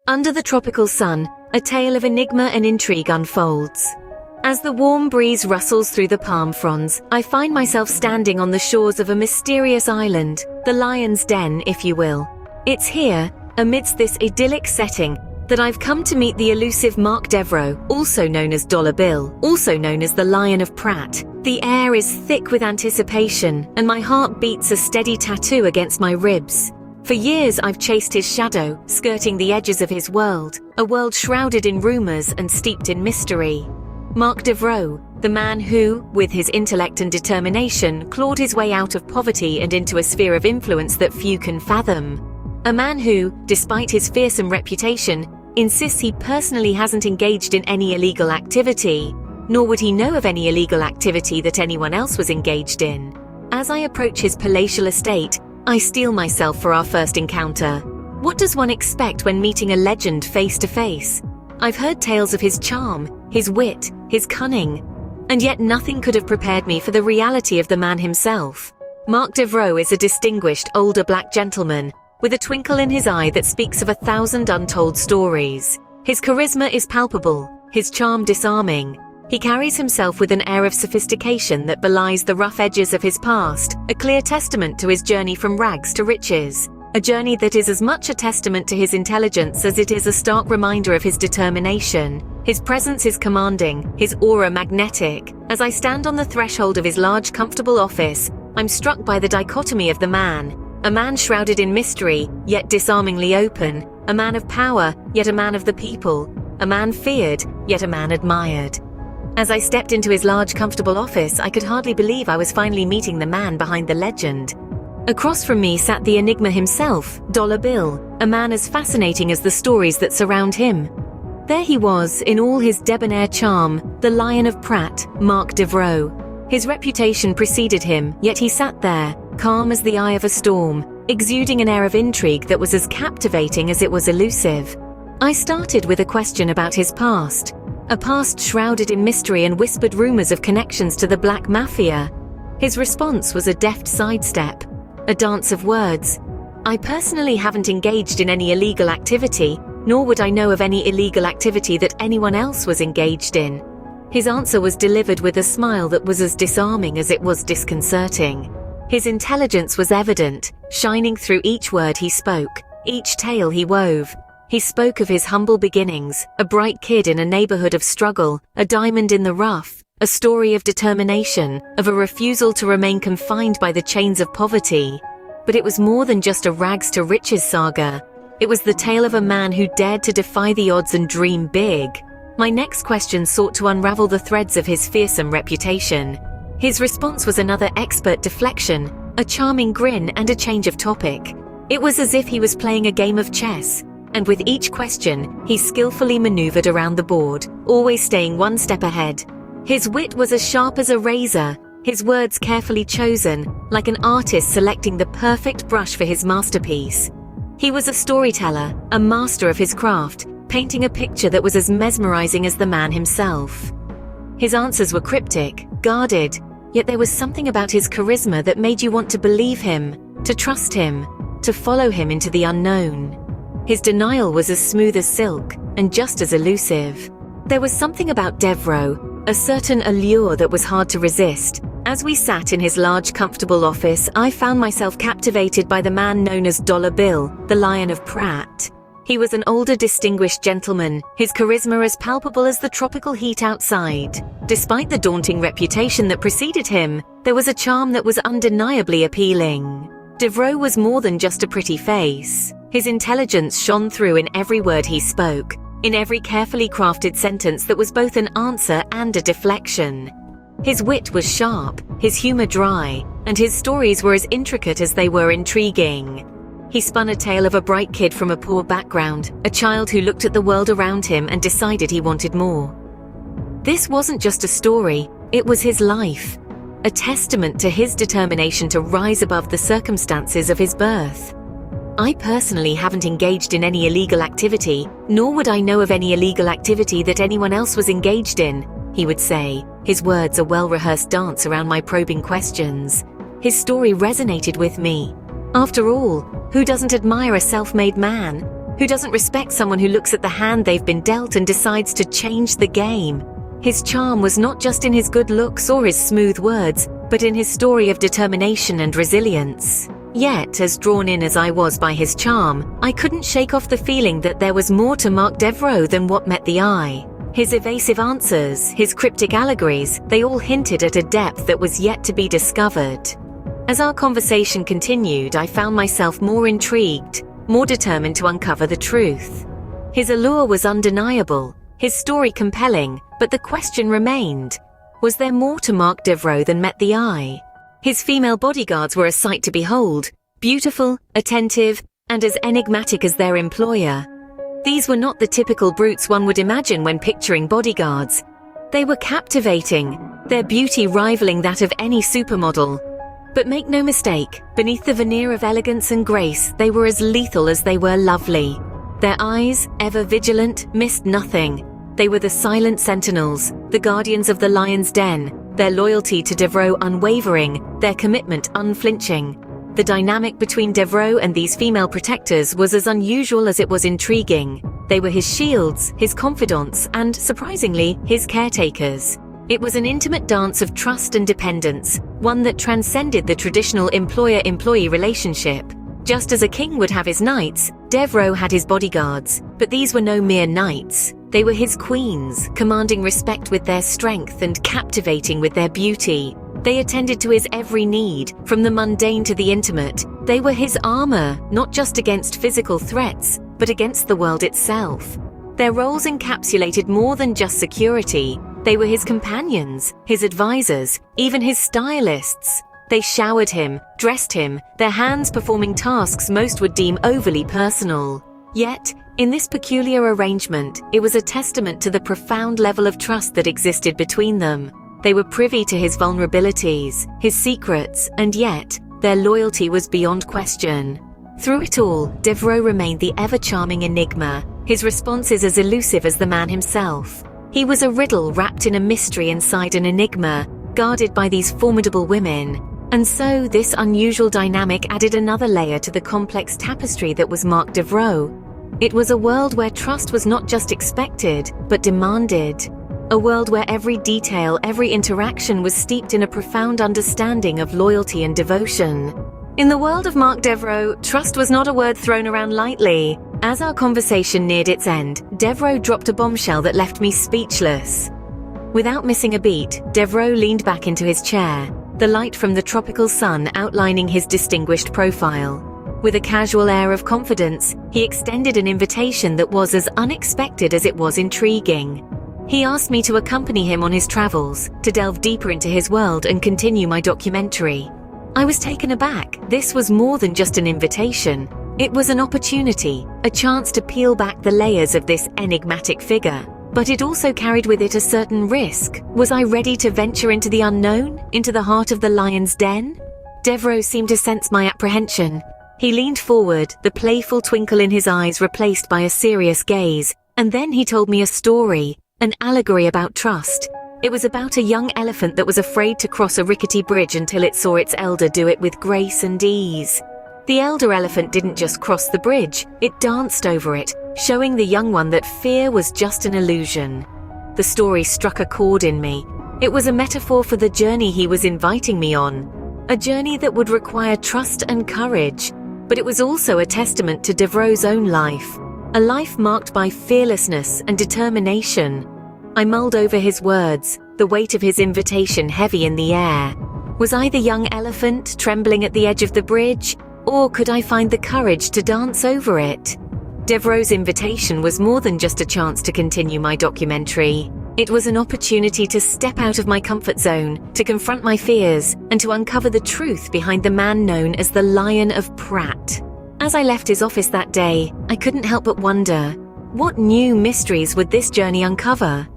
Under the tropical sun, a tale of enigma and intrigue unfolds. As the warm breeze rustles through the palm fronds, I find myself standing on the shores of a mysterious island, the Lion's Den, if you will. It's here, amidst this idyllic setting, that I've come to meet the elusive Mark Devereaux, also known as Dollar Bill, also known as the Lion of Pratt. The air is thick with anticipation, and my heart beats a steady tattoo against my ribs. For years I've chased his shadow, skirting the edges of his world, a world shrouded in rumors and steeped in mystery. Mark Devereaux, the man who, with his intellect and determination, clawed his way out of poverty and into a sphere of influence that few can fathom. A man who, despite his fearsome reputation, insists he personally hasn't engaged in any illegal activity, nor would he know of any illegal activity that anyone else was engaged in. As I approach his palatial estate, I steel myself for our first encounter. What does one expect when meeting a legend face to face? I've heard tales of his charm, his wit, his cunning, and yet nothing could have prepared me for the reality of the man himself. Mark Devereaux is a distinguished older black gentleman, with a twinkle in his eye that speaks of 1,000 untold stories. His charisma is palpable, his charm disarming. He carries himself with an air of sophistication that belies the rough edges of his past, a clear testament to his journey from rags to riches. A journey that is as much a testament to his intelligence as it is a stark reminder of his determination. His presence is commanding, his aura magnetic. As I stand on the threshold of his large, comfortable office, I'm struck by the dichotomy of the man. A man shrouded in mystery, yet disarmingly open. A man of power, yet a man of the people. A man feared, yet a man admired. As I stepped into his large, comfortable office, I could hardly believe I was finally meeting the man behind the legend. Across from me sat the enigma himself, Dollar Bill, a man as fascinating as the stories that surround him. There he was, in all his debonair charm, the Lion of Pratt, Mark Devereaux. His reputation preceded him, yet he sat there, calm as the eye of a storm, exuding an air of intrigue that was as captivating as it was elusive. I started with a question about his past. A past shrouded in mystery and whispered rumors of connections to the Black Mafia. His response was a deft sidestep, a dance of words. I personally haven't engaged in any illegal activity, nor would I know of any illegal activity that anyone else was engaged in. His answer was delivered with a smile that was as disarming as it was disconcerting. His intelligence was evident, shining through each word he spoke, each tale he wove. He spoke of his humble beginnings, a bright kid in a neighborhood of struggle, a diamond in the rough, a story of determination, of a refusal to remain confined by the chains of poverty. But it was more than just a rags to riches saga. It was the tale of a man who dared to defy the odds and dream big. My next question sought to unravel the threads of his fearsome reputation. His response was another expert deflection, a charming grin and a change of topic. It was as if he was playing a game of chess. And with each question, he skillfully maneuvered around the board, always staying one step ahead. His wit was as sharp as a razor, his words carefully chosen, like an artist selecting the perfect brush for his masterpiece. He was a storyteller, a master of his craft, painting a picture that was as mesmerizing as the man himself. His answers were cryptic, guarded, yet there was something about his charisma that made you want to believe him, to trust him, to follow him into the unknown. His denial was as smooth as silk, and just as elusive. There was something about Devereaux, a certain allure that was hard to resist. As we sat in his large, comfortable office, I found myself captivated by the man known as Dollar Bill, the Lion of Pratt. He was an older, distinguished gentleman, his charisma as palpable as the tropical heat outside. Despite the daunting reputation that preceded him, there was a charm that was undeniably appealing. Devereaux was more than just a pretty face. His intelligence shone through in every word he spoke, in every carefully crafted sentence that was both an answer and a deflection. His wit was sharp, his humor dry, and his stories were as intricate as they were intriguing. He spun a tale of a bright kid from a poor background, a child who looked at the world around him and decided he wanted more. This wasn't just a story, it was his life, a testament to his determination to rise above the circumstances of his birth. I personally haven't engaged in any illegal activity, nor would I know of any illegal activity that anyone else was engaged in, he would say, his words a well-rehearsed dance around my probing questions. His story resonated with me. After all, who doesn't admire a self-made man? Who doesn't respect someone who looks at the hand they've been dealt and decides to change the game? His charm was not just in his good looks or his smooth words, but in his story of determination and resilience. Yet, as drawn in as I was by his charm, I couldn't shake off the feeling that there was more to Mark Devereux than what met the eye. His evasive answers, his cryptic allegories, they all hinted at a depth that was yet to be discovered. As our conversation continued, I found myself more intrigued, more determined to uncover the truth. His allure was undeniable, his story compelling, but the question remained: was there more to Mark Devereux than met the eye? His female bodyguards were a sight to behold, beautiful, attentive, and as enigmatic as their employer. These were not the typical brutes one would imagine when picturing bodyguards. They were captivating, their beauty rivaling that of any supermodel. But make no mistake, beneath the veneer of elegance and grace, they were as lethal as they were lovely. Their eyes, ever vigilant, missed nothing. They were the silent sentinels, the guardians of the lion's den, their loyalty to Devereux unwavering, their commitment unflinching. The dynamic between Devereux and these female protectors was as unusual as it was intriguing. They were his shields, his confidants, and, surprisingly, his caretakers. It was an intimate dance of trust and dependence, one that transcended the traditional employer-employee relationship. Just as a king would have his knights, Devereux had his bodyguards, but these were no mere knights. They were his queens, commanding respect with their strength and captivating with their beauty. They attended to his every need, from the mundane to the intimate. They were his armor, not just against physical threats, but against the world itself. Their roles encapsulated more than just security. They were his companions, his advisors, even his stylists. They showered him, dressed him, their hands performing tasks most would deem overly personal. Yet, in this peculiar arrangement, it was a testament to the profound level of trust that existed between them. They were privy to his vulnerabilities, his secrets, and yet, their loyalty was beyond question. Through it all, Devereux remained the ever-charming enigma, his responses as elusive as the man himself. He was a riddle wrapped in a mystery inside an enigma, guarded by these formidable women. And so, this unusual dynamic added another layer to the complex tapestry that was Mark Devereux. It was a world where trust was not just expected, but demanded. A world where every detail, every interaction was steeped in a profound understanding of loyalty and devotion. In the world of Mark Devereux, trust was not a word thrown around lightly. As our conversation neared its end, Devereux dropped a bombshell that left me speechless. Without missing a beat, Devereux leaned back into his chair, the light from the tropical sun outlining his distinguished profile. With a casual air of confidence, he extended an invitation that was as unexpected as it was intriguing. He asked me to accompany him on his travels, to delve deeper into his world and continue my documentary. I was taken aback. This was more than just an invitation. It was an opportunity, a chance to peel back the layers of this enigmatic figure. But it also carried with it a certain risk. Was I ready to venture into the unknown, into the heart of the lion's den? Devereux seemed to sense my apprehension. He leaned forward, the playful twinkle in his eyes replaced by a serious gaze, and then he told me a story, an allegory about trust. It was about a young elephant that was afraid to cross a rickety bridge until it saw its elder do it with grace and ease. The elder elephant didn't just cross the bridge, it danced over it, showing the young one that fear was just an illusion. The story struck a chord in me. It was a metaphor for the journey he was inviting me on, a journey that would require trust and courage, but it was also a testament to Devereux's own life, a life marked by fearlessness and determination. I mulled over his words, the weight of his invitation heavy in the air. Was I the young elephant trembling at the edge of the bridge, or could I find the courage to dance over it? Devereux's invitation was more than just a chance to continue my documentary. It was an opportunity to step out of my comfort zone, to confront my fears, and to uncover the truth behind the man known as the Lion of Pratt. As I left his office that day, I couldn't help but wonder, what new mysteries would this journey uncover?